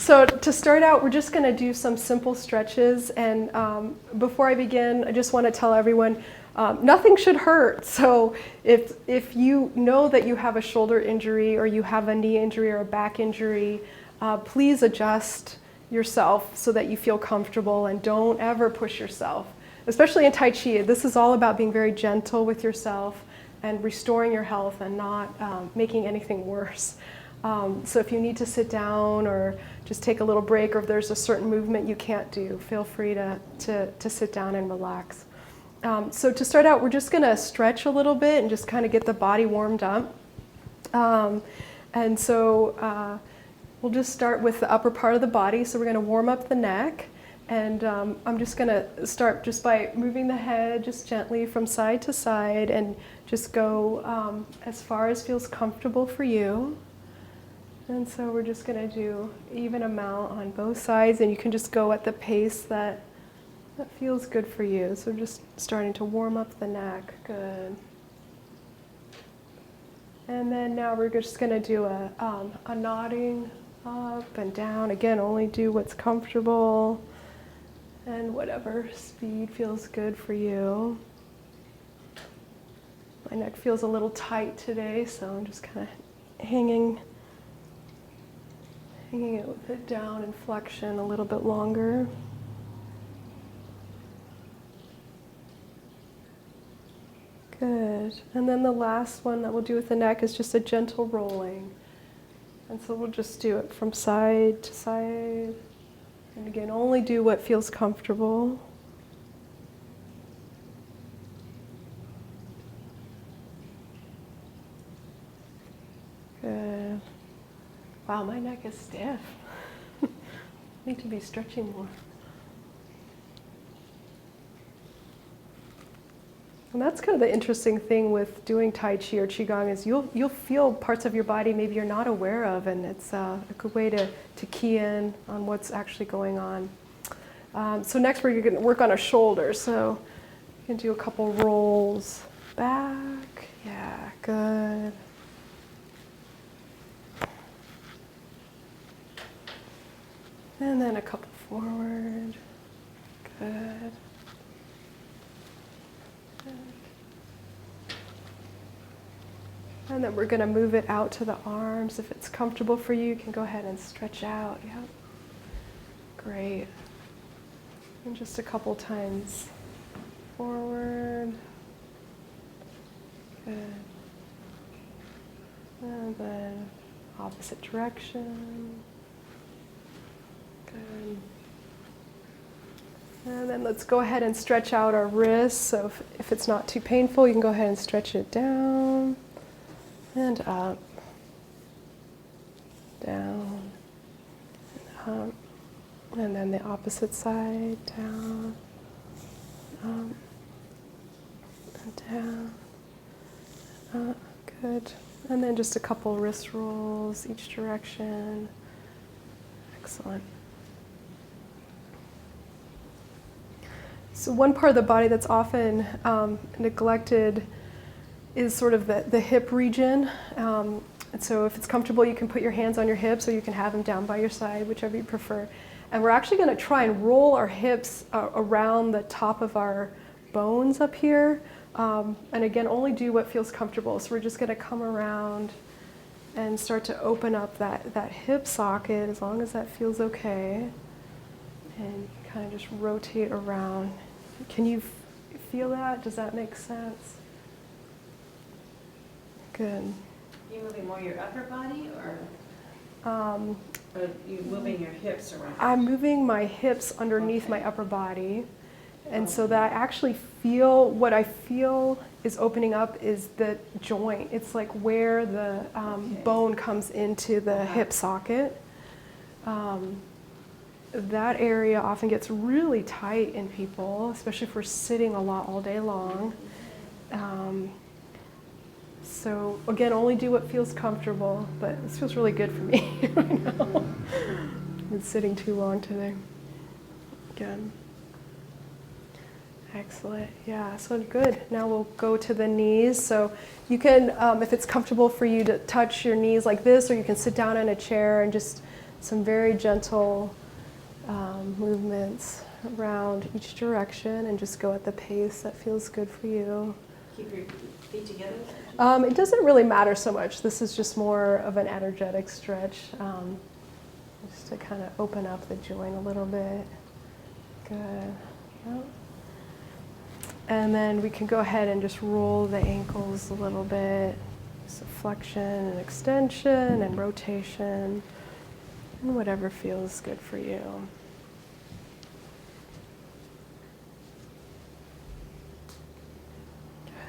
So to start out, we're just going to do some simple stretches. And before I begin, I just want to tell everyone, nothing should hurt. So if you know that you have a shoulder injury or you have a knee injury or a back injury, please adjust yourself so that you feel comfortable and don't ever push yourself. Especially in Tai Chi, this is all about being very gentle with yourself and restoring your health and not making anything worse. So if you need to sit down or just take a little break, or if there's a certain movement you can't do, feel free to sit down and relax. So to start out, we're just going to stretch a little bit and just kind of get the body warmed up. And so we'll just start with the upper part of the body. So we're going to warm up the neck. And I'm just going to start just by moving the head just gently from side to side and just go as far as feels comfortable for you. And so we're just going to do even amount on both sides, and you can just go at the pace that feels good for you. So just starting to warm up the neck. Good. And then now we're just going to do a nodding up and down. Again, only do what's comfortable and whatever speed feels good for you. My neck feels a little tight today, so I'm just kind of hanging it with it down in flexion a little bit longer. Good. And then the last one that we'll do with the neck is just a gentle rolling. And so we'll just do it from side to side. And again, only do what feels comfortable. Good. Wow, my neck is stiff. Need to be stretching more. And that's kind of the interesting thing with doing Tai Chi or Qigong is you'll feel parts of your body maybe you're not aware of, and it's a good way to key in on what's actually going on. So next we're going to work on our shoulders. So you can do a couple rolls back. Yeah, good. And then a couple forward. Good. And then we're going to move it out to the arms. If it's comfortable for you, you can go ahead and stretch out. Yep. Great. And just a couple times forward. Good. And then opposite direction. Good. And then let's go ahead and stretch out our wrists. So if it's not too painful, you can go ahead and stretch it down and up, down, and up. And then the opposite side, down, up, and down, up. Good. And then just a couple wrist rolls each direction. Excellent. So one part of the body that's often neglected is sort of the hip region. And so if it's comfortable, you can put your hands on your hips or you can have them down by your side, whichever you prefer. And we're actually going to try and roll our hips around the top of our bones up here. And again, only do what feels comfortable. So we're just going to come around and start to open up that hip socket as long as that feels okay. And kind of just rotate around. Can you feel that? Does that make sense? Good. Are you moving more your upper body or are you moving your hips around? I'm moving my hips underneath my upper body. And so that I actually feel, what I feel is opening up is the joint. It's like where the bone comes into the hip socket. That area often gets really tight in people, especially if we're sitting a lot all day long. So again, only do what feels comfortable, but this feels really good for me right now. I've been sitting too long today. Good. Excellent. Yeah, so good. Now we'll go to the knees. So you can, if it's comfortable for you to touch your knees like this, or you can sit down in a chair and just some very gentle movements around each direction, and just go at the pace that feels good for you. Keep your feet together? It doesn't really matter so much. This is just more of an energetic stretch, just to kind of open up the joint a little bit. Good. Yep. And then we can go ahead and just roll the ankles a little bit. So flexion and extension and rotation, and whatever feels good for you.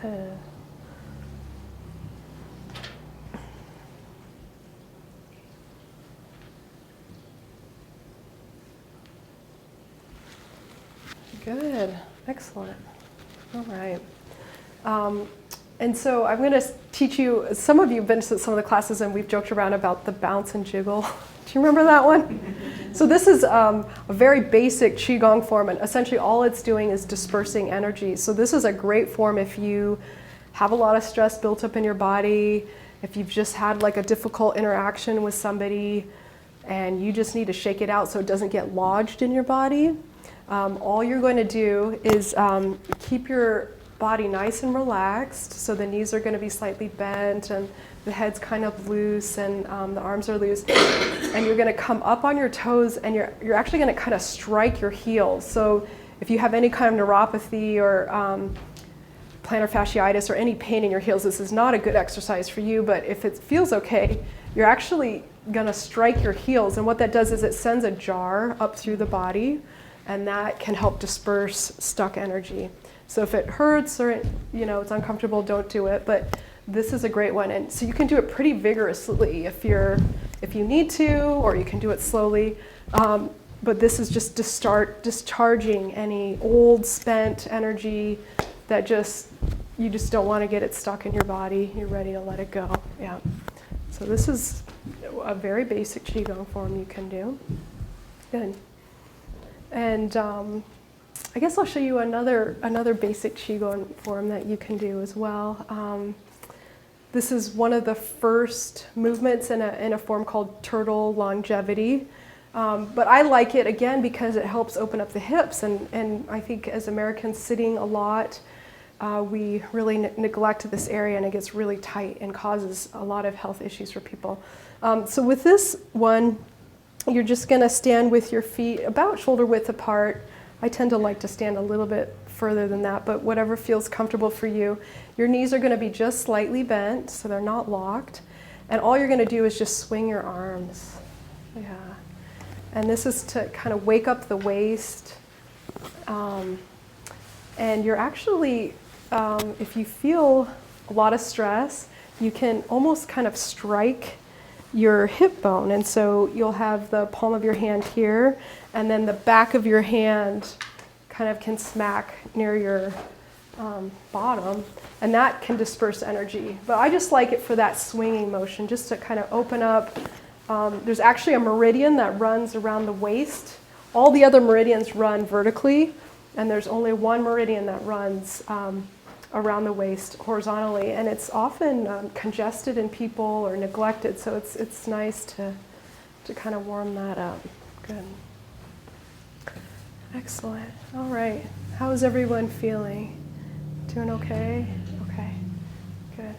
Good. Good. Excellent. All right. And so I'm going to teach you, some of you have been to some of the classes and we've joked around about the bounce and jiggle. Do you remember that one? So this is a very basic Qigong form, and essentially all it's doing is dispersing energy. So this is a great form if you have a lot of stress built up in your body, if you've just had like a difficult interaction with somebody and you just need to shake it out so it doesn't get lodged in your body. All you're going to do is keep your body nice and relaxed, so the knees are going to be slightly bent and the head's kind of loose and the arms are loose, and you're going to come up on your toes, and you're actually going to kind of strike your heels. So if you have any kind of neuropathy or plantar fasciitis or any pain in your heels, this is not a good exercise for you, but if it feels okay, you're actually going to strike your heels, and what that does is it sends a jar up through the body, and that can help disperse stuck energy. So if it hurts or it's uncomfortable, don't do it. But this is a great one, and so you can do it pretty vigorously if you need to, or you can do it slowly. But this is just to start discharging any old spent energy that you just don't want to get it stuck in your body. You're ready to let it go. Yeah. So this is a very basic Qigong form you can do. Good. And I guess I'll show you another basic Qigong form that you can do as well. This is one of the first movements in a form called turtle longevity. But I like it, again, because it helps open up the hips. And I think as Americans sitting a lot, we really neglect this area, and it gets really tight and causes a lot of health issues for people. So with this one, you're just going to stand with your feet about shoulder width apart. I tend to like to stand a little bit further than that, but whatever feels comfortable for you. Your knees are going to be just slightly bent, so they're not locked. And all you're going to do is just swing your arms. Yeah. And this is to kind of wake up the waist. And you're actually, if you feel a lot of stress, you can almost kind of strike your hip bone. And so you'll have the palm of your hand here, and then the back of your hand kind of can smack near your bottom, and that can disperse energy. But I just like it for that swinging motion, just to kind of open up. There's actually a meridian that runs around the waist. All the other meridians run vertically, and there's only one meridian that runs around the waist horizontally, and it's often congested in people or neglected, so it's nice to kind of warm that up. Good. Excellent. All right. How is everyone feeling? Doing okay? Okay. Good.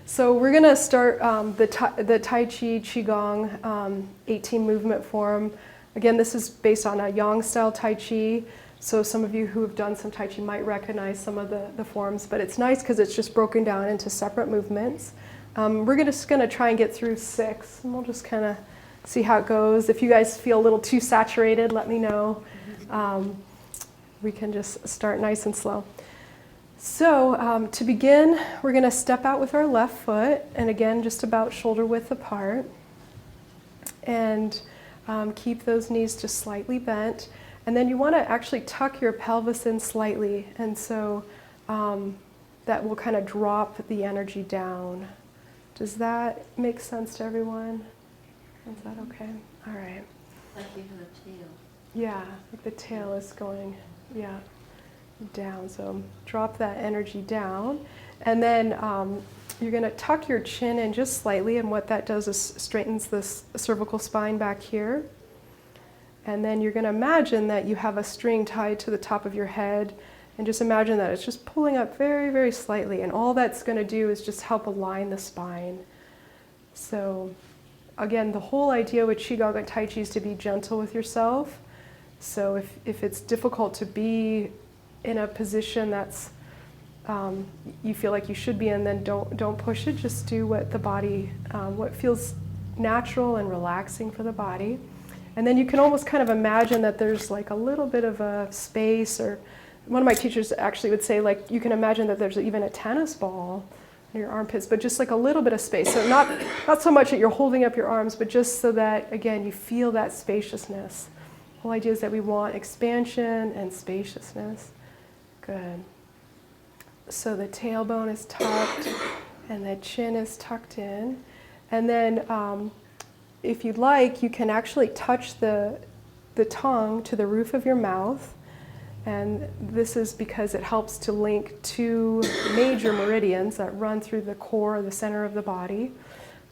So we're going to start the Tai Chi Qigong 18 movement form. Again, this is based on a Yang style Tai Chi. So some of you who have done some Tai Chi might recognize some of the forms, but it's nice because it's just broken down into separate movements. We're just going to try and get through 6, and we'll just kind of see how it goes. If you guys feel a little too saturated, let me know. We can just start nice and slow. So to begin, we're going to step out with our left foot, and again, just about shoulder width apart. And keep those knees just slightly bent. And then you want to actually tuck your pelvis in slightly, and so that will kind of drop the energy down. Does that make sense to everyone? Is that okay? All right. Like you have a tail. Yeah, like the tail is going, down. So drop that energy down. And then you're going to tuck your chin in just slightly, and what that does is straightens this cervical spine back here. And then you're going to imagine that you have a string tied to the top of your head, and just imagine that it's just pulling up very, very slightly, and all that's going to do is just help align the spine. So again, the whole idea with Qigong and Tai Chi is to be gentle with yourself. So if it's difficult to be in a position that's you feel like you should be in, then don't push it. Just do what the body, what feels natural and relaxing for the body. And then you can almost kind of imagine that there's like a little bit of a space, or one of my teachers actually would say, like, you can imagine that there's even a tennis ball in your armpits, but just like a little bit of space. So not so much that you're holding up your arms, but just so that, again, you feel that spaciousness. The whole idea is that we want expansion and spaciousness. Good. So the tailbone is tucked and the chin is tucked in. And then if you'd like, you can actually touch the tongue to the roof of your mouth. And this is because it helps to link two major meridians that run through the core, the center of the body.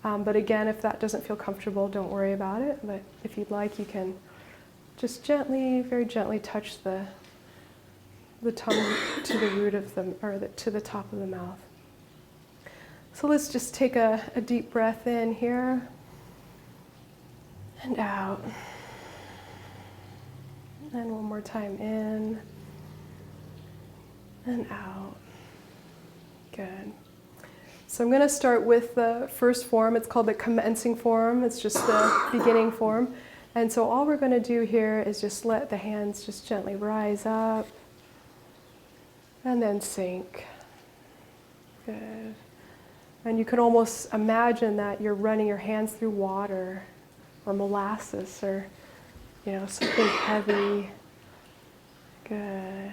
But again, if that doesn't feel comfortable, don't worry about it. But if you'd like, you can just gently, very gently touch the tongue to the root of to the top of the mouth. So let's just take a deep breath in here and out. And one more time in and out. Good. So I'm going to start with the first form. It's called the commencing form. It's just the beginning form. And so all we're going to do here is just let the hands just gently rise up and then sink. Good. And you can almost imagine that you're running your hands through water or molasses or something heavy. Good.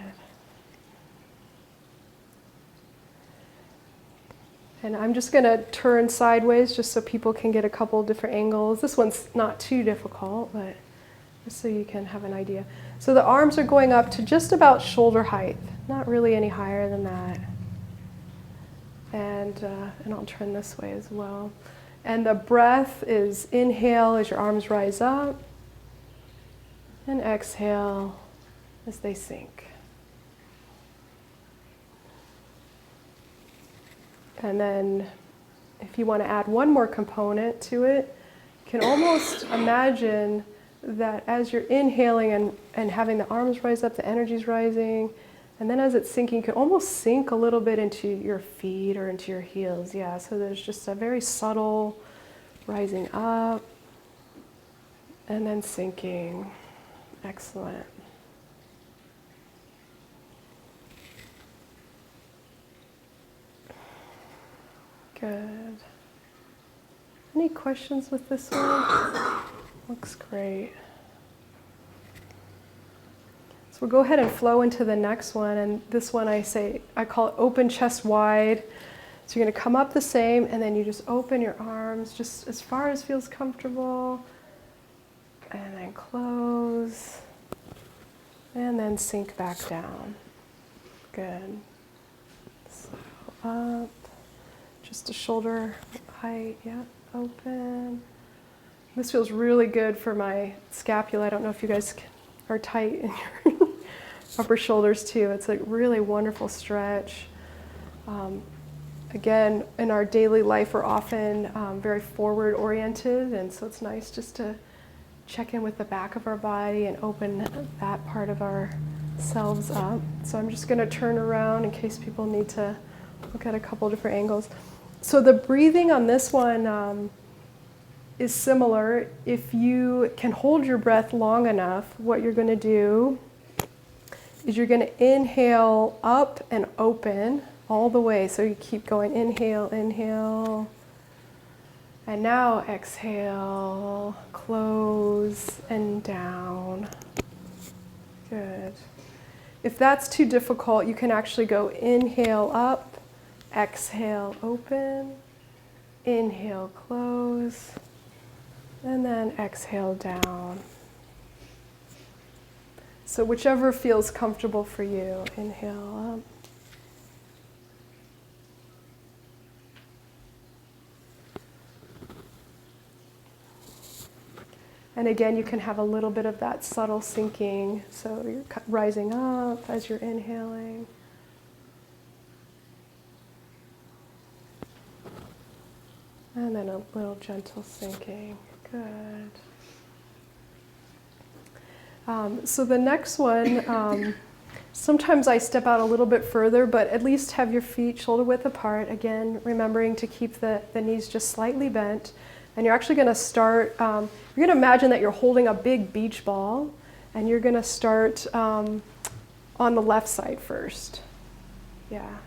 And I'm just going to turn sideways just so people can get a couple different angles. This one's not too difficult, but just so you can have an idea. So the arms are going up to just about shoulder height, not really any higher than that. And I'll turn this way as well. And the breath is inhale as your arms rise up, and exhale as they sink. And then if you want to add one more component to it, you can almost imagine that as you're inhaling and having the arms rise up, the energy's rising, and then as it's sinking, you can almost sink a little bit into your feet or into your heels. Yeah, so there's just a very subtle rising up and then sinking. Excellent. Good. Any questions with this one? Looks great. So we'll go ahead and flow into the next one. And this one I call it open chest wide. So you're going to come up the same, and then you just open your arms just as far as feels comfortable. And then close. And then sink back down. Good. So up. Just a shoulder height. Yeah. Open. This feels really good for my scapula. I don't know if you guys are tight in your upper shoulders too. It's a really wonderful stretch. Again, in our daily life, we're often very forward oriented, and so it's nice just to check in with the back of our body and open that part of ourselves up. So I'm just going to turn around in case people need to look at a couple different angles. So the breathing on this one is similar. If you can hold your breath long enough, what you're going to do is you're going to inhale up and open all the way. So you keep going, inhale, inhale. And now exhale, close and down. Good. If that's too difficult, you can actually go inhale up, exhale, open, inhale, close, and then exhale down. So whichever feels comfortable for you, inhale up. And again, you can have a little bit of that subtle sinking. So you're rising up as you're inhaling. And then a little gentle sinking. Good. So the next one, sometimes I step out a little bit further, but at least have your feet shoulder width apart. Again, remembering to keep the knees just slightly bent. And you're actually going to start, you're going to imagine that you're holding a big beach ball, and you're going to start on the left side first. Yeah.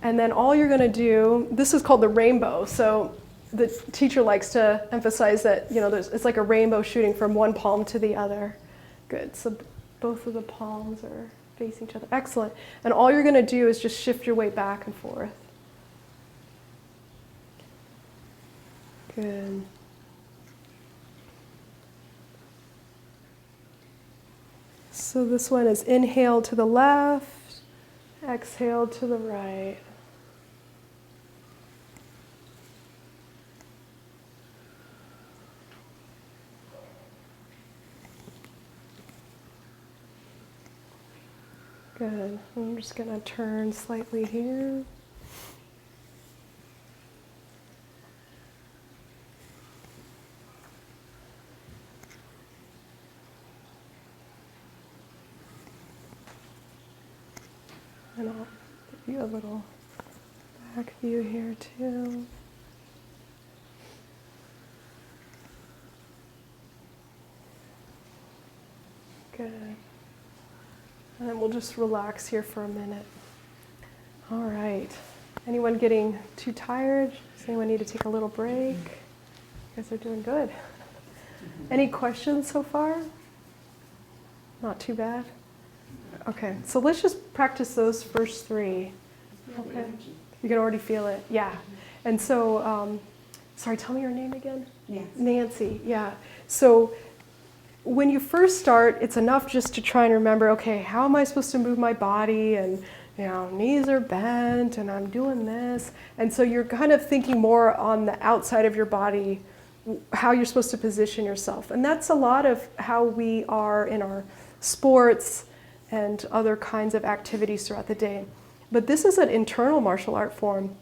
And then all you're going to do, this is called the rainbow. So the teacher likes to emphasize that, it's like a rainbow shooting from one palm to the other. Good. So both of the palms are facing each other. Excellent. And all you're going to do is just shift your weight back and forth. Good. So this one is inhale to the left, exhale to the right. Good. I'm just going to turn slightly here. And I'll give you a little back view here too. Good. And then we'll just relax here for a minute. All right. Anyone getting too tired? Does anyone need to take a little break? You guys are doing good. Any questions so far? Not too bad? Okay, so let's just practice those first three. Okay. You can already feel it. Yeah. And so, sorry, tell me your name again? Nancy. Nancy, yeah. So when you first start, it's enough just to try and remember, okay, how am I supposed to move my body? And, knees are bent and I'm doing this. And so you're kind of thinking more on the outside of your body, how you're supposed to position yourself. And that's a lot of how we are in our sports and other kinds of activities throughout the day. But this is an internal martial art form.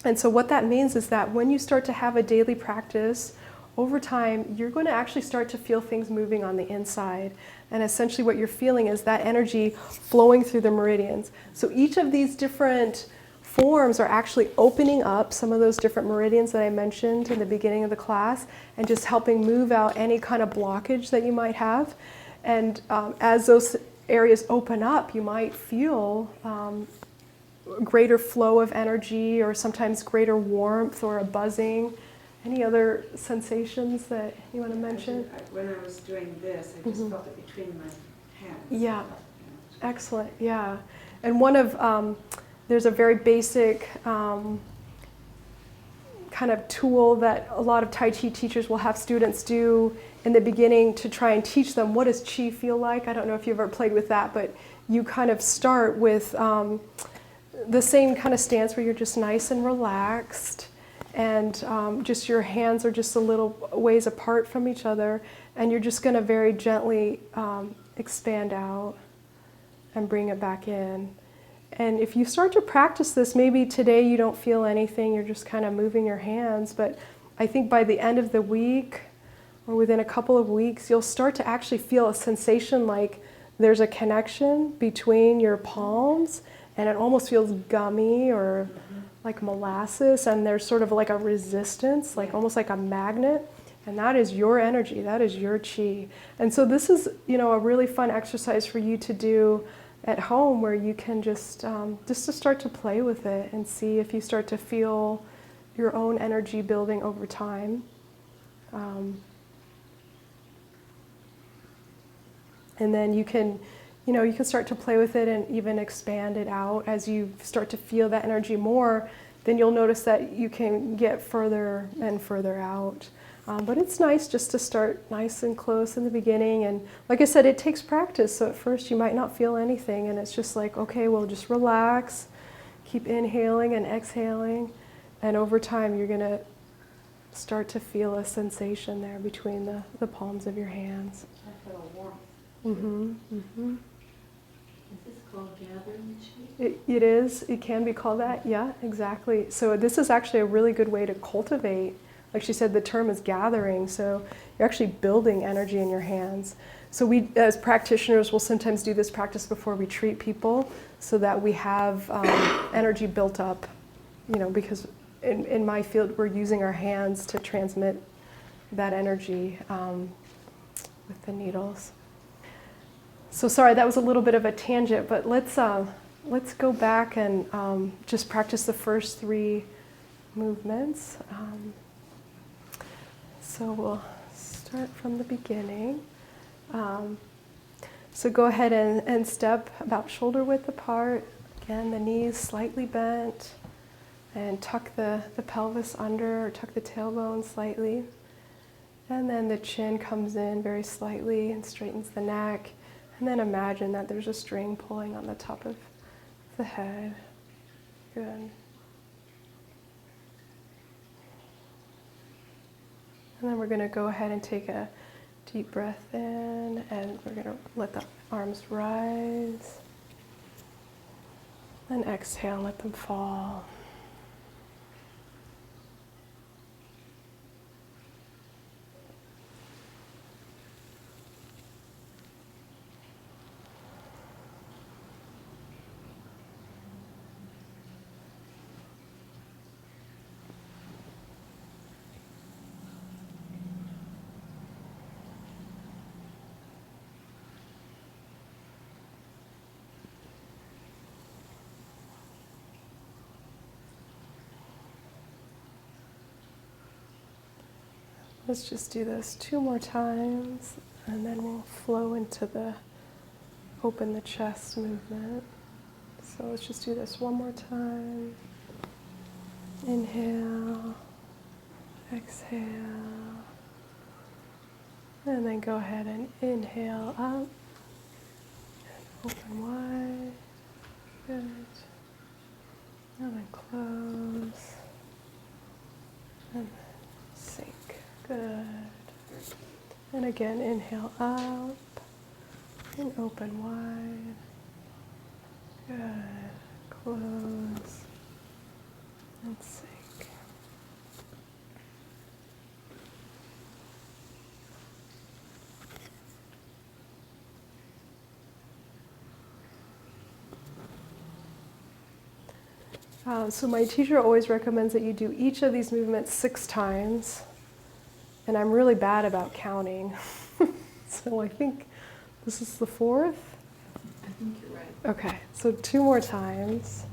And so what that means is that when you start to have a daily practice, over time, you're going to actually start to feel things moving on the inside. And essentially what you're feeling is that energy flowing through the meridians. So each of these different forms are actually opening up some of those different meridians that I mentioned in the beginning of the class, and just helping move out any kind of blockage that you might have. And as those areas open up, you might feel greater flow of energy, or sometimes greater warmth or a buzzing. Any other sensations that you want to mention? When I was doing this, I just felt it between my hands. Yeah, excellent, yeah. And one of, there's a very basic kind of tool that a lot of Tai Chi teachers will have students do in the beginning to try and teach them what does Chi feel like. I don't know if you've ever played with that, but you kind of start with the same kind of stance where you're just nice and relaxed, and just your hands are just a little ways apart from each other, and you're just going to very gently expand out and bring it back in. And if you start to practice this, maybe today you don't feel anything, you're just kind of moving your hands, but I think by the end of the week, or within a couple of weeks, you'll start to actually feel a sensation like there's a connection between your palms, and it almost feels gummy or like molasses, and there's sort of like a resistance, like almost like a magnet, and that is your energy, that is your Chi. And so this is, a really fun exercise for you to do at home, where you can just to start to play with it and see if you start to feel your own energy building over time. And then you can start to play with it and even expand it out as you start to feel that energy more. Then you'll notice that you can get further and further out. But it's nice just to start nice and close in the beginning. And like I said, it takes practice. So at first you might not feel anything. And it's just like, okay, well, just relax. Keep inhaling and exhaling. And over time, you're going to start to feel a sensation there between the palms of your hands. I feel a warmth. Mm-hmm. Mm-hmm. Is this called gathering chi? It is. It can be called that. Yeah, exactly. So this is actually a really good way to cultivate. Like she said, the term is gathering. So you're actually building energy in your hands. So we, as practitioners, will sometimes do this practice before we treat people, so that we have energy built up. You know, because in my field, we're using our hands to transmit that energy with the needles. So sorry, that was a little bit of a tangent, but let's go back and just practice the first 3 movements. So we'll start from the beginning. So go ahead and step about shoulder width apart. Again, the knees slightly bent, and tuck the pelvis under, or tuck the tailbone slightly. And then the chin comes in very slightly and straightens the neck. And then imagine that there's a string pulling on the top of the head. Good. And then we're going to go ahead and take a deep breath in, and we're going to let the arms rise. Then exhale, let them fall. Let's just do this 2 more times, and then we'll flow into the open the chest movement. So let's just do this 1 more time. Inhale, exhale, and then go ahead and inhale up, and open wide, good, and then close, and then sink. Good. And again, inhale up and open wide. Good. Close and sink. So my teacher always recommends that you do each of these movements 6 times. And I'm really bad about counting. So I think this is the 4th. I think you're right. Okay, so 2 more times.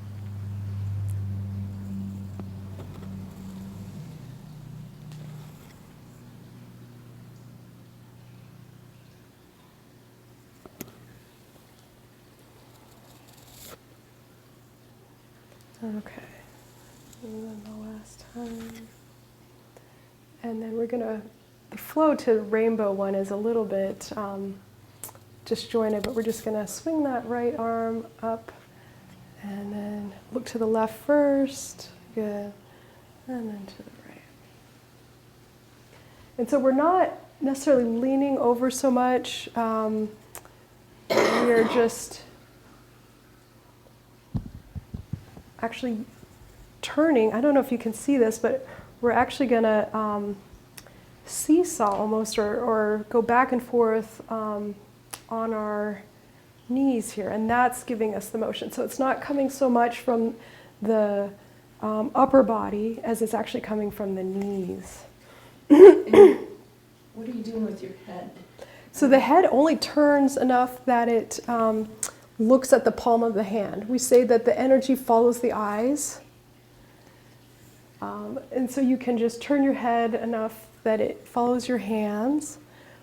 Okay, and then the last time. And then we're going to, the flow to the rainbow one is a little bit disjointed, but we're just going to swing that right arm up and then look to the left first, good, and then to the right. And so we're not necessarily leaning over so much, we're just actually turning. I don't know if you can see this, but we're actually going to seesaw almost, or go back and forth on our knees here, and that's giving us the motion. So it's not coming so much from the upper body as it's actually coming from the knees. What are you doing with your head? So the head only turns enough that it looks at the palm of the hand. We say that the energy follows the eyes. And so you can just turn your head enough that it follows your hands,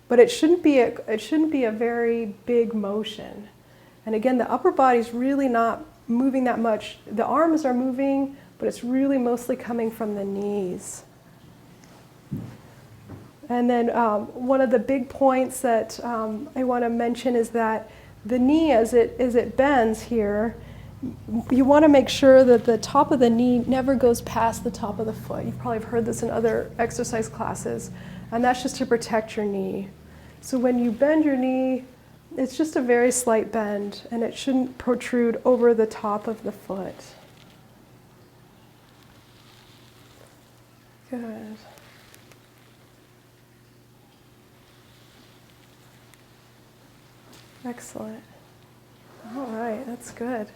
but it shouldn't be a very big motion. And again, the upper body's really not moving that much. The arms are moving, but it's really mostly coming from the knees. And then one of the big points that I want to mention is that the knee, as it bends here, you want to make sure that the top of the knee never goes past the top of the foot. You probably have heard this in other exercise classes, and that's just to protect your knee. So when you bend your knee, it's just a very slight bend, and it shouldn't protrude over the top of the foot. Good. Excellent. All right, that's good.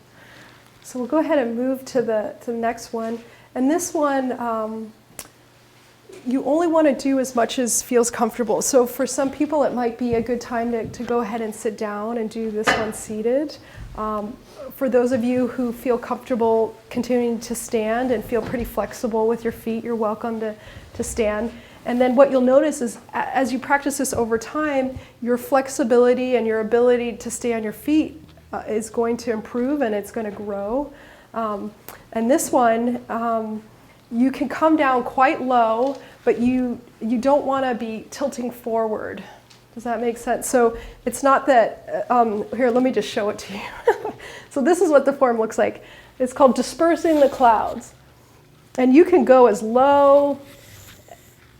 So we'll go ahead and move to the next one. And this one, you only want to do as much as feels comfortable. So for some people, it might be a good time to go ahead and sit down and do this one seated. For those of you who feel comfortable continuing to stand and feel pretty flexible with your feet, you're welcome to stand. And then what you'll notice is as you practice this over time, your flexibility and your ability to stay on your feet is going to improve and it's going to grow. And this one, you can come down quite low, but you don't want to be tilting forward. Does that make sense? So it's not that, here, let me just show it to you. So this is what the form looks like. It's called Dispersing the Clouds. And you can go as low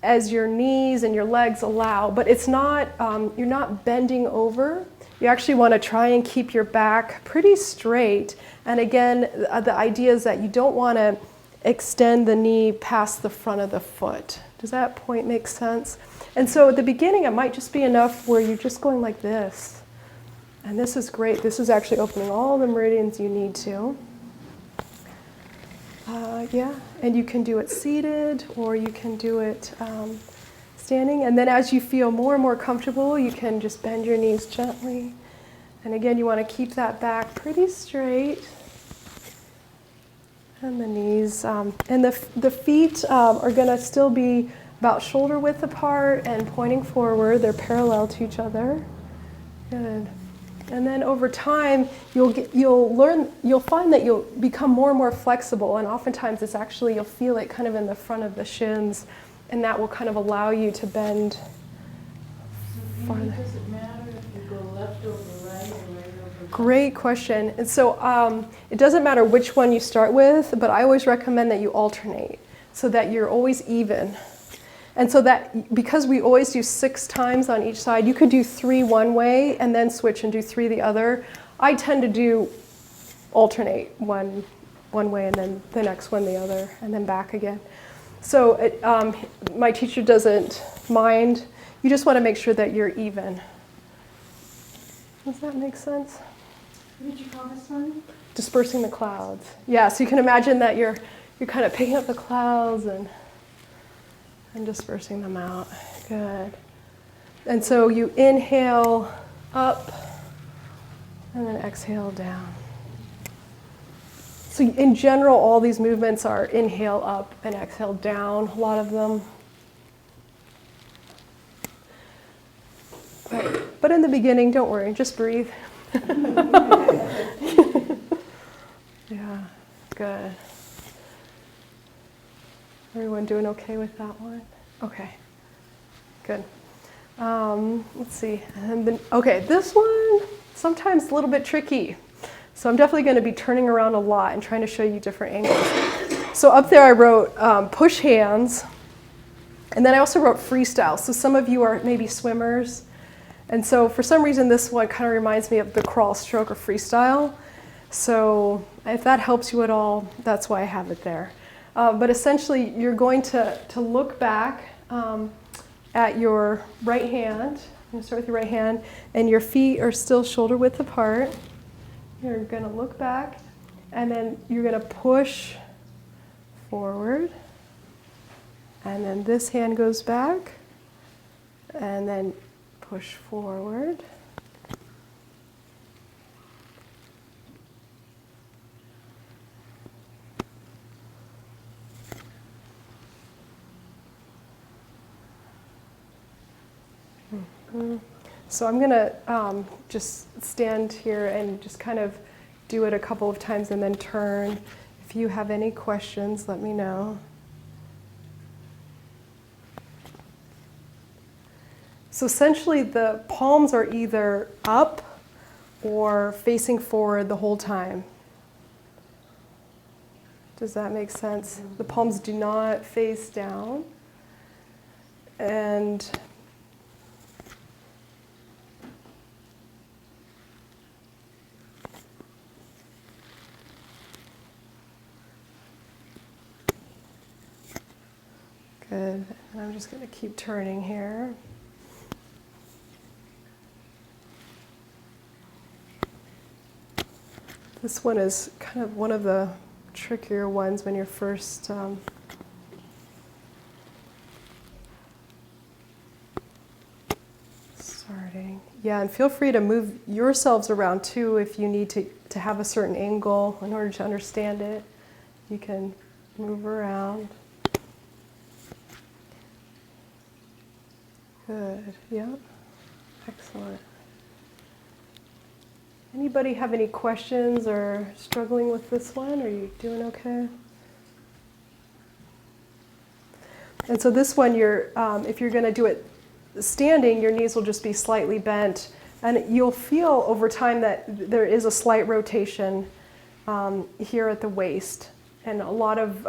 as your knees and your legs allow, but it's not, you're not bending over. You actually want to try and keep your back pretty straight. And again, the idea is that you don't want to extend the knee past the front of the foot. Does that point make sense? And so at the beginning, it might just be enough where you're just going like this. And this is great. This is actually opening all the meridians you need to. Yeah, and you can do it seated or you can do it standing. And then as you feel more and more comfortable, you can just bend your knees gently. And again, you want to keep that back pretty straight. And the knees, and the feet are going to still be about shoulder width apart and pointing forward. They're parallel to each other. Good. And then over time, you'll find that you'll become more and more flexible. And oftentimes, it's actually, you'll feel it kind of in the front of the shins, and that will kind of allow you to bend farther. Does it matter if you go left over right or right over left? Great question. And so it doesn't matter which one you start with, but I always recommend that you alternate so that you're always even. And so that, because we always do 6 times on each side, you could do 3 one way and then switch and do 3 the other. I tend to alternate one way and then the next one the other and then back again. So my teacher doesn't mind. You just want to make sure that you're even. Does that make sense? What did you call this one? Dispersing the clouds. Yeah, so you can imagine that you're kind of picking up the clouds and dispersing them out. Good. And so you inhale up and then exhale down. So in general, all these movements are inhale up and exhale down, a lot of them. But in the beginning, don't worry, just breathe. Yeah, good. Everyone doing okay with that one? Okay, good. Let's see. And then, okay, this one, sometimes a little bit tricky. So I'm definitely going to be turning around a lot and trying to show you different angles. So up there I wrote push hands. And then I also wrote freestyle. So some of you are maybe swimmers. And so for some reason this one kind of reminds me of the crawl, stroke, or freestyle. So if that helps you at all, that's why I have it there. But essentially, you're going to look back at your right hand. I'm going to start with your right hand, and your feet are still shoulder width apart. You're going to look back, and then you're going to push forward. And then this hand goes back, and then push forward. So I'm going to just stand here and just kind of do it a couple of times and then turn. If you have any questions, let me know. So essentially the palms are either up or facing forward the whole time. Does that make sense? The palms do not face down. And good. And I'm just going to keep turning here. This one is kind of one of the trickier ones when you're first starting. Yeah, and feel free to move yourselves around too if you need to have a certain angle in order to understand it. You can move around. Good, yeah, excellent. Anybody have any questions or struggling with this one? Are you doing okay? And so this one, if you're going to do it standing, your knees will just be slightly bent. And you'll feel over time that there is a slight rotation here at the waist. And a lot of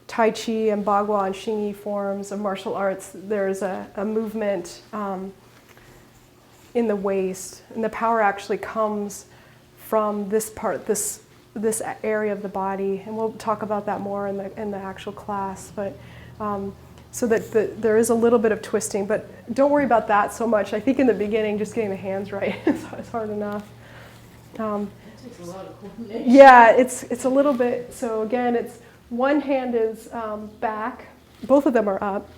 Tai Chi and Bagua and Xingyi forms of martial arts, there's a movement in the waist, and the power actually comes from this part, this area of the body, and we'll talk about that more in the actual class. But so that there is a little bit of twisting, but don't worry about that so much. I think in the beginning, just getting the hands right is hard enough. It takes a lot of coordination. Yeah, it's a little bit. So again, it's one hand is back, both of them are up.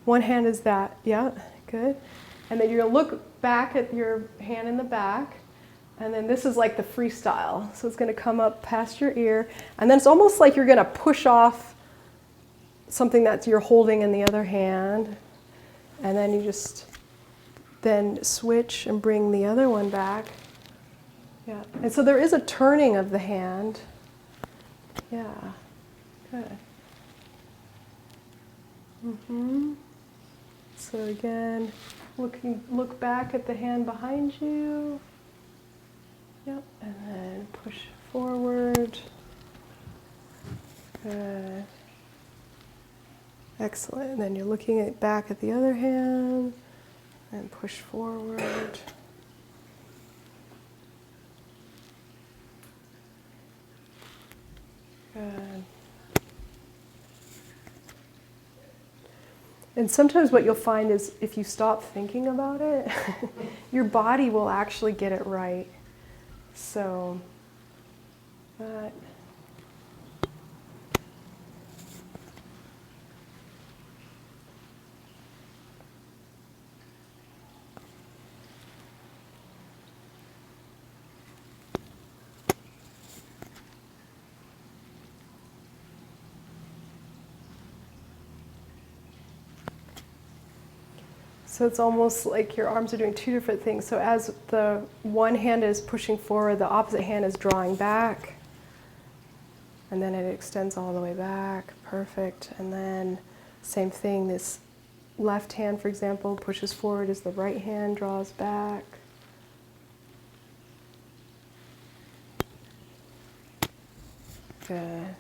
One hand is that, yeah, good. And then you're gonna look back at your hand in the back, and then this is like the freestyle. So it's gonna come up past your ear, and then it's almost like you're gonna push off something that you're holding in the other hand, and then you just then switch and bring the other one back. Yeah, and so there is a turning of the hand. Yeah, good. So again, look back at the hand behind you. Yep, and then push forward. Good. Excellent. And then you're looking back at the other hand and push forward. Good. And sometimes what you'll find is if you stop thinking about it, your body will actually get it right. So, that. So it's almost like your arms are doing two different things. So as the one hand is pushing forward, the opposite hand is drawing back. And then it extends all the way back. Perfect. And then same thing, this left hand, for example, pushes forward as the right hand draws back. Good.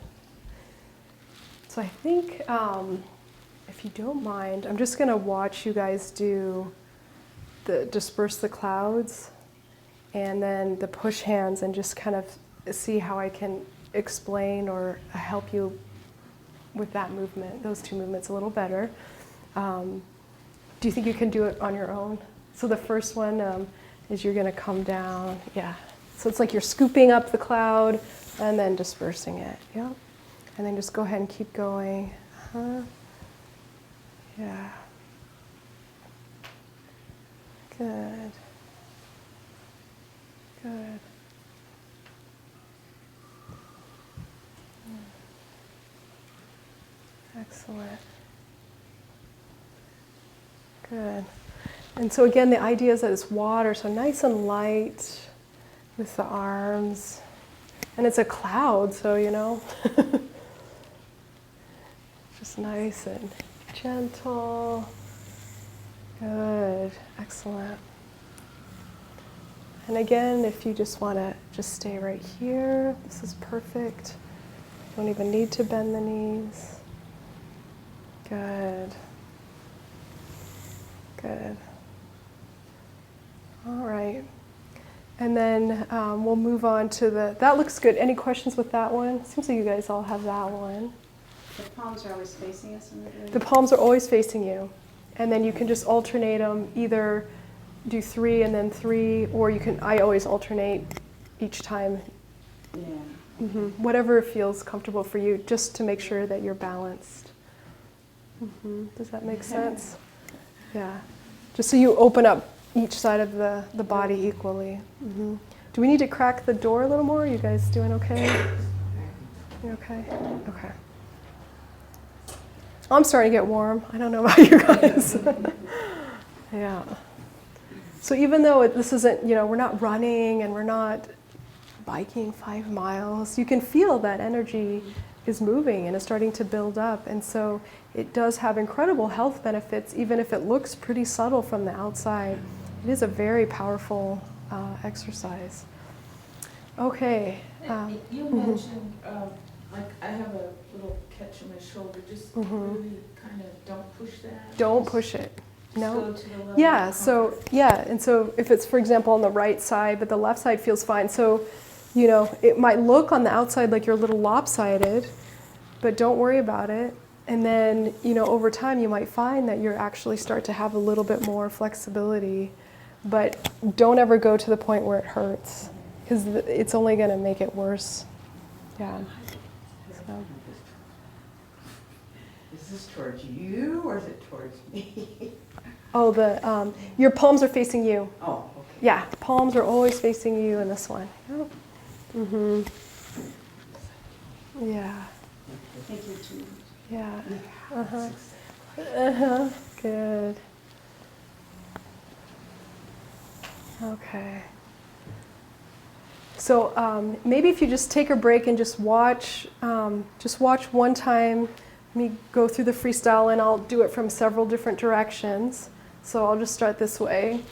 So I think, if you don't mind, I'm just going to watch you guys do the disperse the clouds and then the push hands and just kind of see how I can explain or help you with that movement, those two movements a little better. Do you think you can do it on your own? So the first one is you're going to come down. Yeah. So it's like you're scooping up the cloud and then dispersing it. Yeah. And then just go ahead and keep going. Yeah. Good. Good. Excellent. Good. And so again, the idea is that it's water, so nice and light with the arms. And it's a cloud, so you know. Just nice and gentle. Good. Excellent. And again, if you just want to just stay right here, this is perfect. Don't even need to bend the knees. Good. Good. All right. And then we'll move on to that looks good. Any questions with that one? Seems like you guys all have that one. The palms are always facing us when we're doing The palms are always facing you. And then you can just alternate them, either do 3 and then 3, or I always alternate each time. Yeah. Whatever feels comfortable for you, just to make sure that you're balanced. Does that make sense? Yeah. Just so you open up each side of the body equally. Do we need to crack the door a little more? Are you guys doing okay? You okay? Okay. I'm starting to get warm. I don't know about you guys. Yeah. So even though this isn't, we're not running and we're not biking 5 miles, you can feel that energy is moving and is starting to build up. And so it does have incredible health benefits, even if it looks pretty subtle from the outside. It is a very powerful exercise. Okay. You mentioned, like I have a little catch on my shoulder, just really kind of don't push that. Don't just push it. No. Go to the level Yeah, of so, comfort. and so if it's, for example, on the right side, but the left side feels fine. So, it might look on the outside like you're a little lopsided, but don't worry about it. And then, over time you might find that you actually start to have a little bit more flexibility, but don't ever go to the point where it hurts, because it's only going to make it worse. Yeah. So. Is this towards you or is it towards me? Oh, your palms are facing you. Oh, okay. Yeah, palms are always facing you in this one. Yep. Yeah. Thank you, too. Yeah. Good. Okay. So maybe if you just take a break and just watch one time me go through the freestyle, and I'll do it from several different directions. So I'll just start this way.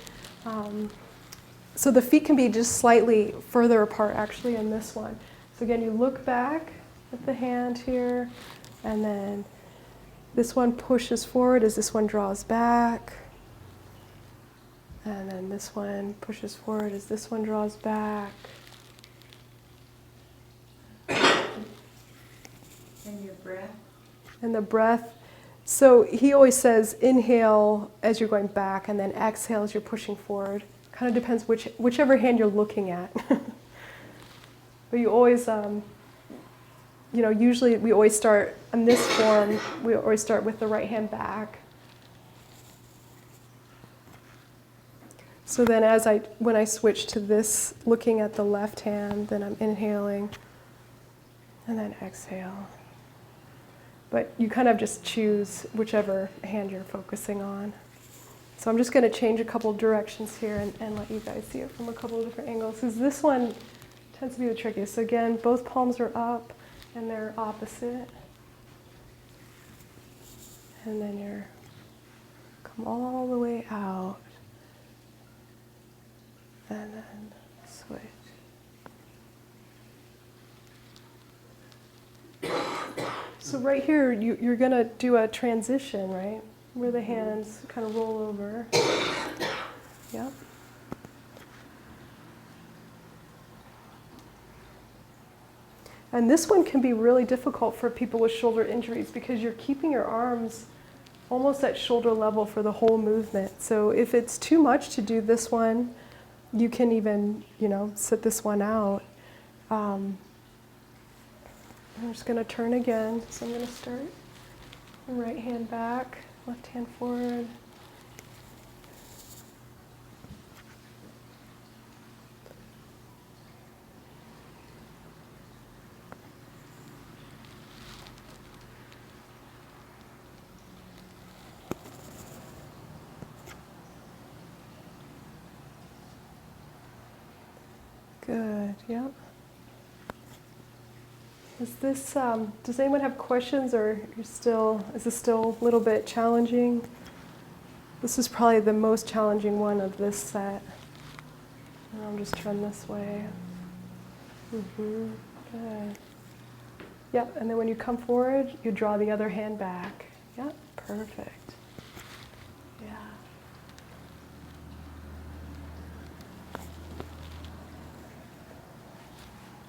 So the feet can be just slightly further apart actually in this one. So again, you look back at the hand here, and then this one pushes forward as this one draws back. And then this one pushes forward as this one draws back. And your breath. And the breath. So he always says inhale as you're going back, and then exhale as you're pushing forward. Kind of depends whichever hand you're looking at. But you always, usually we always start in this form. We always start with the right hand back. So then when I switch to this, looking at the left hand, then I'm inhaling, and then exhale. But you kind of just choose whichever hand you're focusing on. So I'm just going to change a couple directions here and let you guys see it from a couple of different angles, because this one tends to be the trickiest. So again, both palms are up and they're opposite. And then you come all the way out. And then switch. So right here, you're going to do a transition, right? Where the hands kind of roll over. Yep. And this one can be really difficult for people with shoulder injuries, because you're keeping your arms almost at shoulder level for the whole movement. So if it's too much to do this one, you can even, sit this one out. I'm just going to turn again. So I'm going to start right hand back, left hand forward. Good, yep. Is this, does anyone have questions, or is this still a little bit challenging? This is probably the most challenging one of this set. And I'll just turn this way. Good. Yep, and then when you come forward, you draw the other hand back. Yep, perfect. Yeah.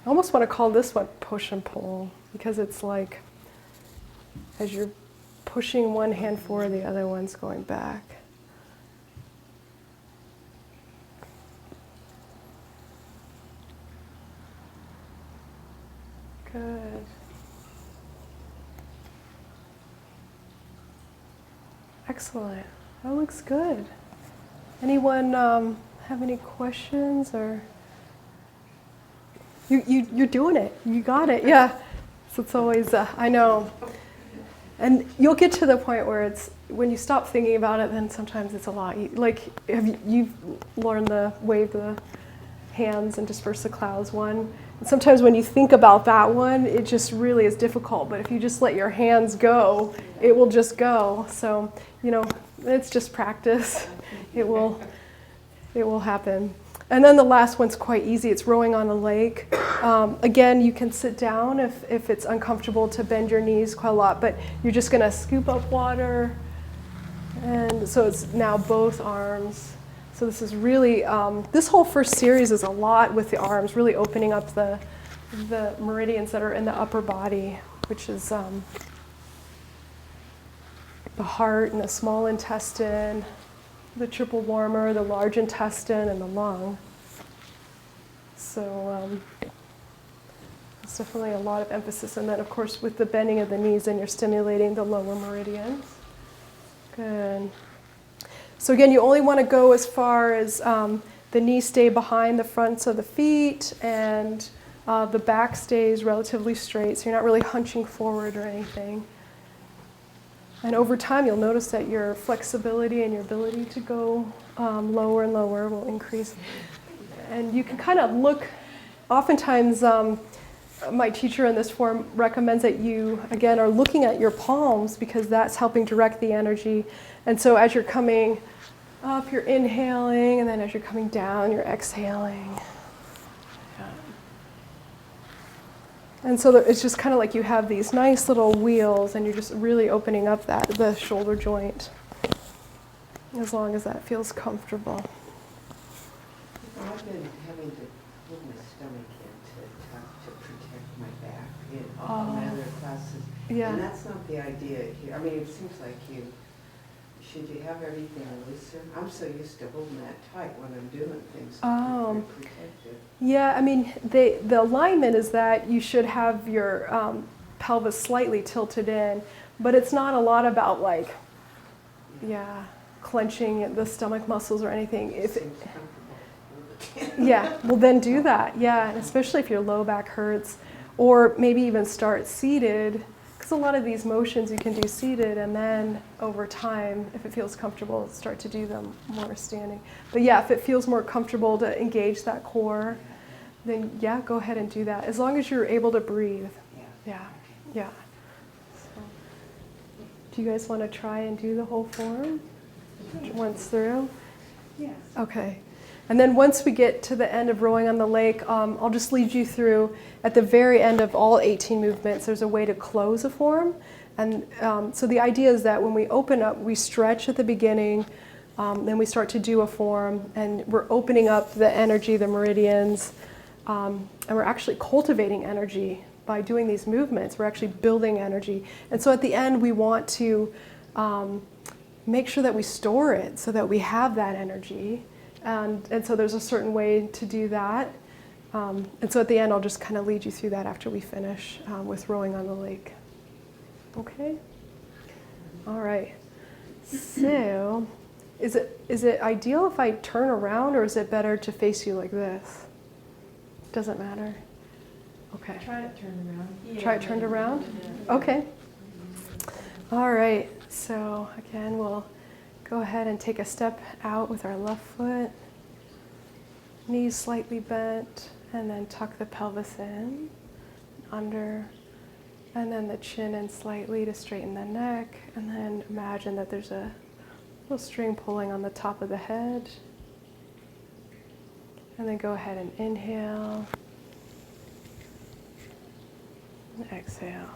I almost want to call this one push and pull because it's like as you're pushing one hand forward, the other one's going back. Good. Excellent. That looks good. Anyone have any questions or? You're doing it. You got it. Yeah. So it's always, I know. And you'll get to the point where it's, when you stop thinking about it, then sometimes it's a lot. Like, you've learned the wave the hands and disperse the clouds one. And sometimes when you think about that one, it just really is difficult. But if you just let your hands go, it will just go. So, it's just practice. It will happen. And then the last one's quite easy. It's rowing on a lake. Again, you can sit down if it's uncomfortable to bend your knees quite a lot, but you're just going to scoop up water. And so it's now both arms. So this is really, this whole first series is a lot with the arms, really opening up the meridians that are in the upper body, which is the heart and the small intestine, the triple warmer, the large intestine, and the lung. So it's definitely a lot of emphasis. And then, of course, with the bending of the knees, then you're stimulating the lower meridians. Good. So again, you only want to go as far as the knees stay behind the fronts of the feet, and the back stays relatively straight, so you're not really hunching forward or anything. And over time, you'll notice that your flexibility and your ability to go lower and lower will increase. And you can kind of look, oftentimes my teacher in this form recommends that you, again, are looking at your palms because that's helping direct the energy. And so as you're coming up, you're inhaling, and then as you're coming down, you're exhaling. And so it's just kind of like you have these nice little wheels, and you're just really opening up the shoulder joint, as long as that feels comfortable. I've been having to pull my stomach in to protect my back in all my other classes. Yeah. And that's not the idea here. I mean, it seems like should you have everything looser? I'm so used to holding that tight when I'm doing things to protect it. Yeah, I mean, the alignment is that you should have your pelvis slightly tilted in, but it's not a lot about clenching the stomach muscles or anything. Yeah, well then do that. Yeah, and especially if your low back hurts, or maybe even start seated, because a lot of these motions you can do seated, and then over time, if it feels comfortable, start to do them more standing. But yeah, if it feels more comfortable to engage that core, then yeah, go ahead and do that, as long as you're able to breathe. Yeah. So, do you guys want to try and do the whole form once through? Yes. Okay. And then once we get to the end of rowing on the lake, I'll just lead you through, at the very end of all 18 movements, there's a way to close a form. And so the idea is that when we open up, we stretch at the beginning, then we start to do a form, and we're opening up the energy, the meridians, and we're actually cultivating energy by doing these movements. We're actually building energy. And so at the end, we want to make sure that we store it so that we have that energy. And so there's a certain way to do that. And so at the end, I'll just kind of lead you through that after we finish with rowing on the lake. Okay? All right. So is it ideal if I turn around, or is it better to face you like this? Doesn't matter. Okay. Try it turned around. Yeah. Try it turned around? Yeah. Okay. All right. So again, we'll go ahead and take a step out with our left foot, knees slightly bent, and then tuck the pelvis in, under, and then the chin in slightly to straighten the neck, and then imagine that there's a little string pulling on the top of the head. And then go ahead and inhale, And exhale.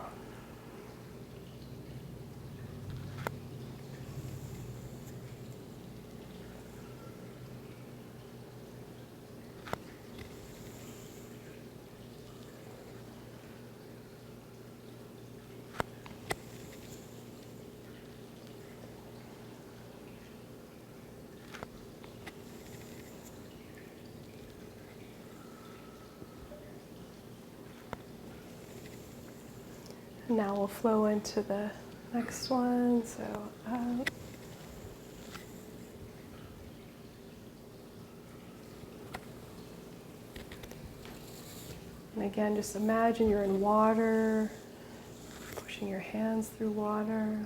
Now we'll flow into the next one. So up. And again, just imagine you're in water, pushing your hands through water.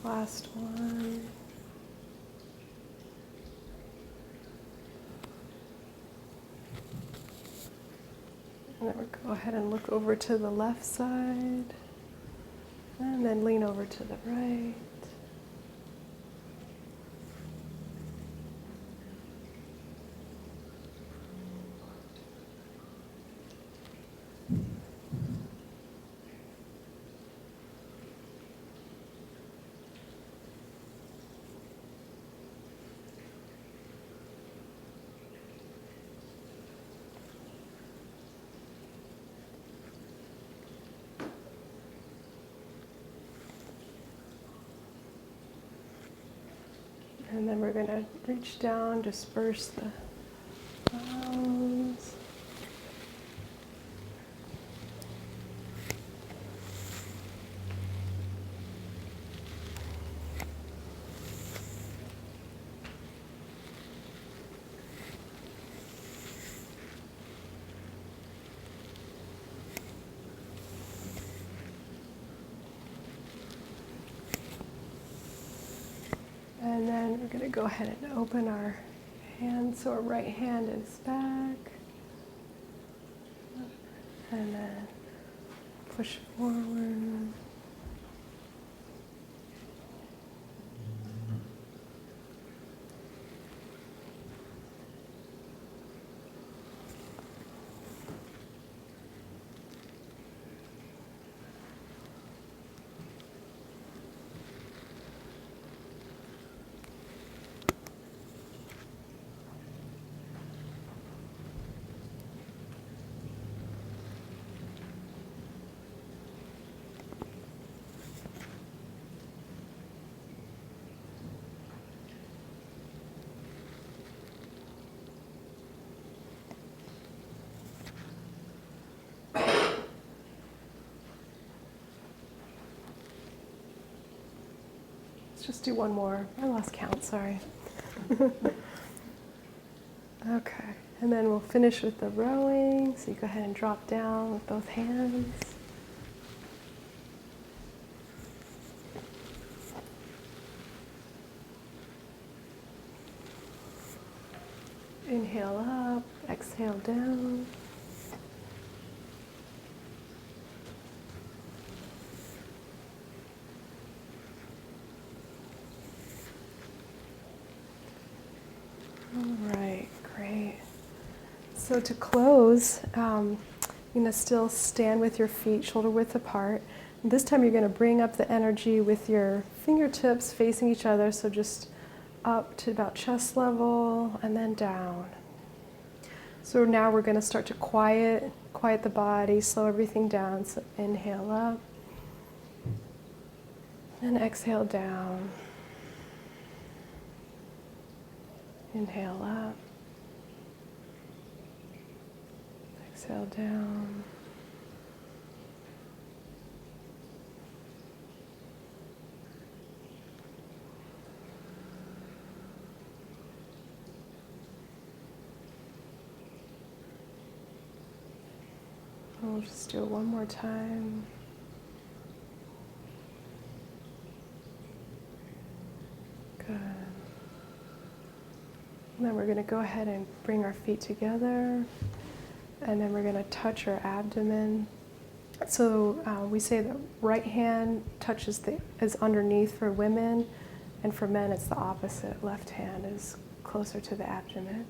Last one. And then we'll go ahead and look over to the left side. And then lean over to the right. And then we're going to reach down, disperse the palms. And then we're going to go ahead and open our hands so our right hand is back. And then push forward. Let's just do one more. I lost count, sorry. Okay, and then we'll finish with the rowing. So you go ahead and drop down with both hands. Inhale up, exhale down. All right, great. So to close, you're going to still stand with your feet shoulder width apart. And this time you're going to bring up the energy with your fingertips facing each other, so just up to about chest level and then down. So now we're going to start to quiet the body, slow everything down. So inhale up and exhale down. Inhale up. Exhale down. we'll just do it one more time. Good. And then we're going to go ahead and bring our feet together, and then we're going to touch our abdomen. So we say the right hand is underneath for women, and for men it's the opposite. Left hand is closer to the abdomen.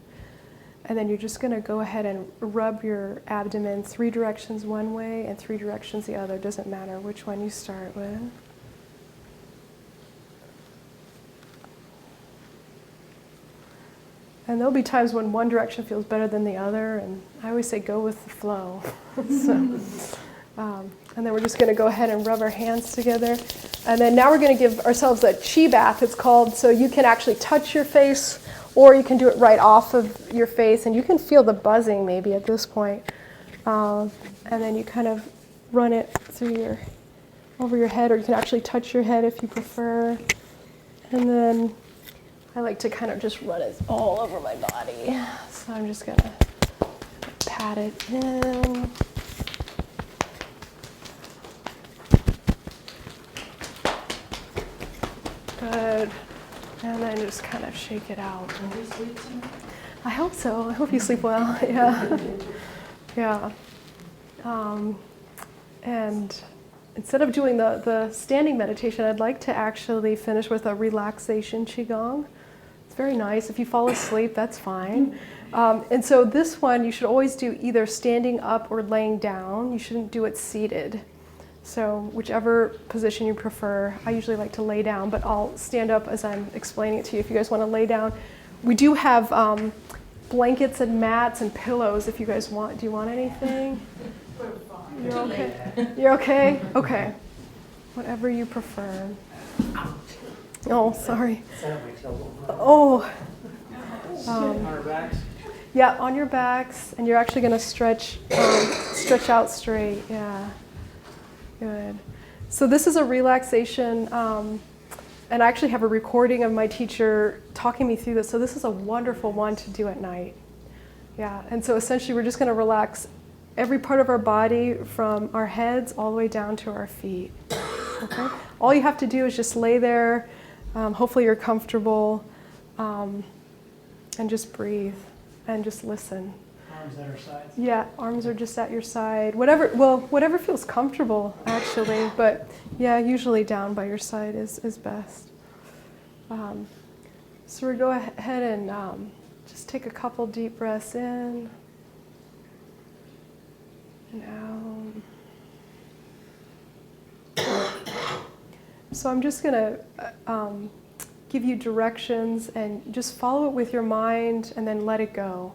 And then you're just going to go ahead and rub your abdomen 3 directions one way and 3 directions the other. Doesn't matter which one you start with. And there'll be times when one direction feels better than the other, and I always say go with the flow. And then we're just going to go ahead and rub our hands together. And then now we're going to give ourselves a chi bath, it's called, so you can actually touch your face, or you can do it right off of your face, and you can feel the buzzing maybe at this point. And then you kind of run it through over your head, or you can actually touch your head if you prefer. And then I like to kind of just run it all over my body. So I'm just going to pat it in. Good. And then just kind of shake it out. Will you sleep tonight? I hope so. I hope you sleep well. Yeah. Yeah. And instead of doing the standing meditation, I'd like to actually finish with a relaxation Qigong. It's very nice. If you fall asleep, that's fine. And so this one, you should always do either standing up or laying down. You shouldn't do it seated. So whichever position you prefer. I usually like to lay down, but I'll stand up as I'm explaining it to you if you guys want to lay down. We do have blankets and mats and pillows if you guys want. Do you want anything? You're okay? You're okay? Okay. Whatever you prefer. Oh, sorry. Oh. On our backs. Yeah, on your backs, and you're actually going to stretch out straight. Yeah. Good. So this is a relaxation, and I actually have a recording of my teacher talking me through this. So this is a wonderful one to do at night. Yeah, and so essentially we're just going to relax every part of our body from our heads all the way down to our feet. Okay? All you have to do is just lay there. Hopefully you're comfortable, and just breathe and just listen. Arms at our sides. Yeah, arms are just at your side. Whatever feels comfortable, actually. But yeah, usually down by your side is best. So we go ahead and just take a couple deep breaths in and out. So I'm just going to give you directions and just follow it with your mind and then let it go.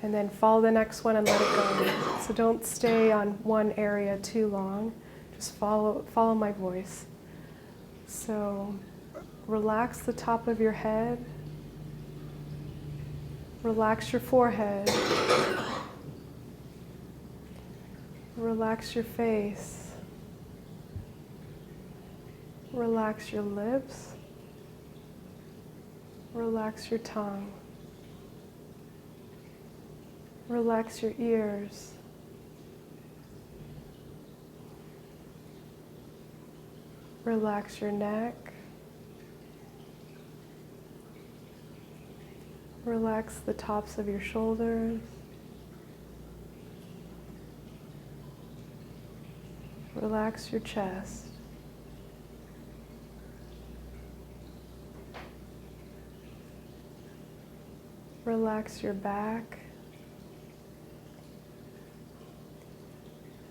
And then follow the next one and let it go. So don't stay on one area too long. Just follow my voice. So relax the top of your head. Relax your forehead. Relax your face. Relax your lips. Relax your tongue. Relax your ears. Relax your neck. Relax the tops of your shoulders. Relax your chest. Relax your back.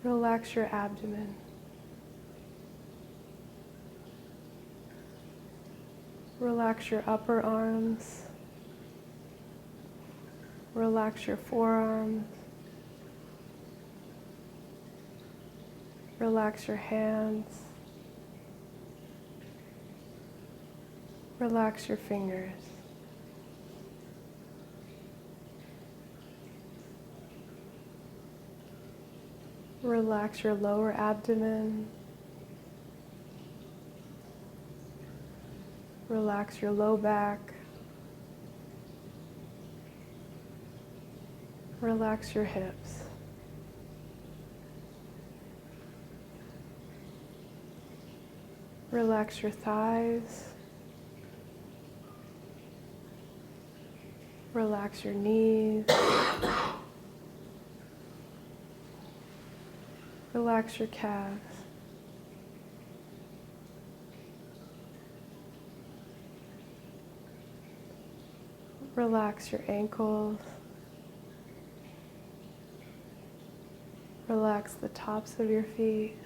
Relax your abdomen. Relax your upper arms. Relax your forearms. Relax your hands. Relax your fingers. Relax your lower abdomen. Relax your low back. Relax your hips. Relax your thighs. Relax your knees. Relax your calves. Relax your ankles. Relax the tops of your feet,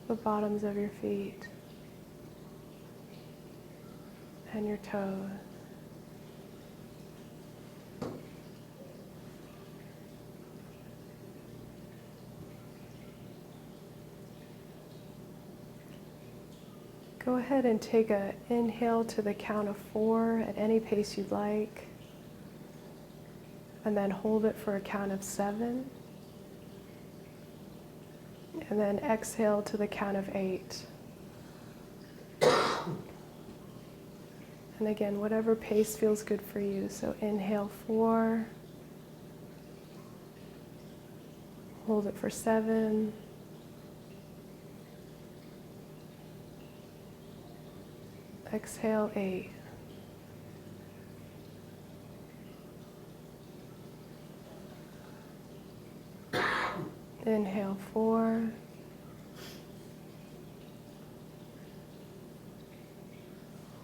the bottoms of your feet, and your toes. Go ahead and take an inhale to the count of 4 at any pace you'd like. And then hold it for a count of 7. And then exhale to the count of 8. And again, whatever pace feels good for you. So inhale 4. Hold it for 7. Exhale 8. Inhale 4.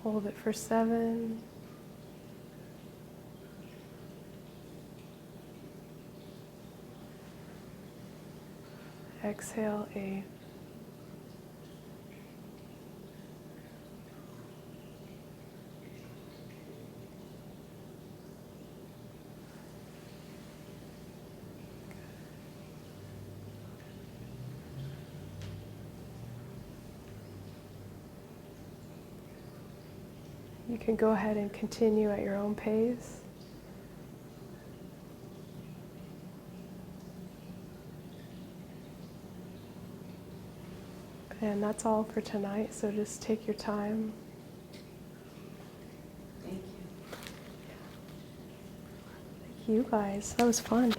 Hold it for 7. Exhale 8. You can go ahead and continue at your own pace. And that's all for tonight, so just take your time. Thank you. Thank you guys, that was fun.